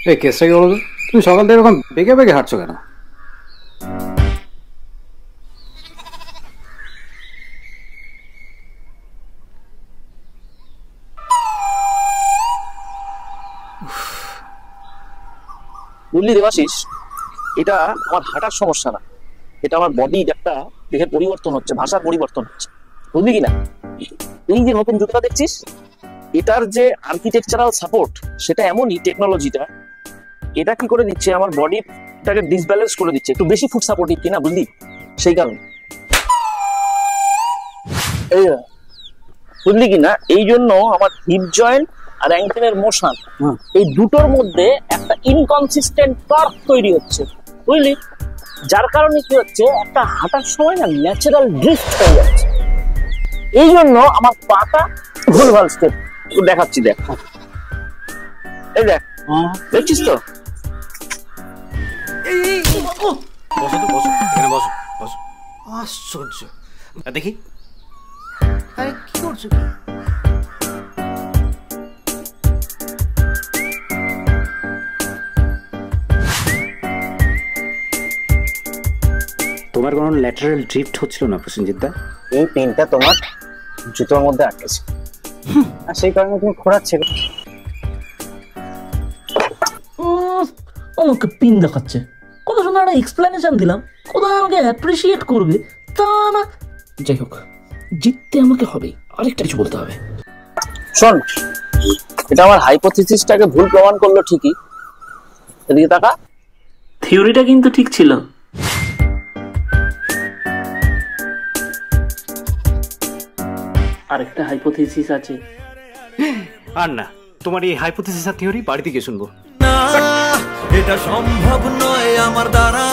এই কেসটা কি বলো তো? তুমি সকাল থেকে এরকম বেগে বেগে হাঁটছো কেন? বুঝলি দেবাশিস, এটা আমার হাঁটার সমস্যা না, এটা আমার বডির একটা দেহের পরিবর্তন হচ্ছে, ভাষার পরিবর্তন হচ্ছে, বুঝলি কিনা? এই যে নতুন জুতোটা দেখছিস, এটার যে আর্কিটেকচারাল সাপোর্ট সেটা এমনই, টেকনোলজিটা এটা কি করে দিচ্ছে, আমার বডিটাকে ডিসব্যালেন্স করে দিচ্ছে, একটু বেশি ফুট সাপোর্টিভ কিনা, বুঝলি? সেই কারণে এই বুঝলি কিনা, এই জন্য আমার হিপ জয়েন্ট আর অ্যাঙ্কেলের মোশন, এই দুটোর মধ্যে একটা ইনকনসিস্টেন্ট টর্ক তৈরি হচ্ছে, বুঝলি? যার কারণে কি হচ্ছে, একটা হাঁটার সময় না ন্যাচারাল ড্রিফট হয়ে যাচ্ছে। এই জন্য আমার পাটা ভুলভাল স্টেপ দেখাচ্ছি, দেখ, এই দেখ, দেখছিস তো? বসো তো, বসো এখানে, বসো বসো। আশ্চর্য, দেখি। আরে কি করছো? তোমার কোনো ল্যাটারাল ড্রিফট হচ্ছিল না প্রসেনজিৎ দা? এই পেনটা তোমার জুতোর মধ্যে আটকেছে, আর সেই কারণে তুমি খোঁড়াচ্ছে। আমাকে পিন দেখাচ্ছে, কত সুন্দর একটা এক্সপ্লেনেশন দিলাম, কোথায় আমাকে অ্যাপ্রিসিয়েট করবে তা না। যাই হোক, জিততে আমাকে হবে, আরেকটা কিছু বলতে হবে। শোন, এটা আমার হাইপোথিসিসটাকে ভুল প্রমাণ করলো ঠিকই, এদিকে তাকা। থিওরিটা কিন্তু ঠিক ছিল। আরেকটা হাইপোথিসিস আছে। আর না, তোমার এই হাইপোথিসিস আর থিওরি বাড়িতে গিয়ে শুনবো। এটা সম্ভব নয় আমার দ্বারা।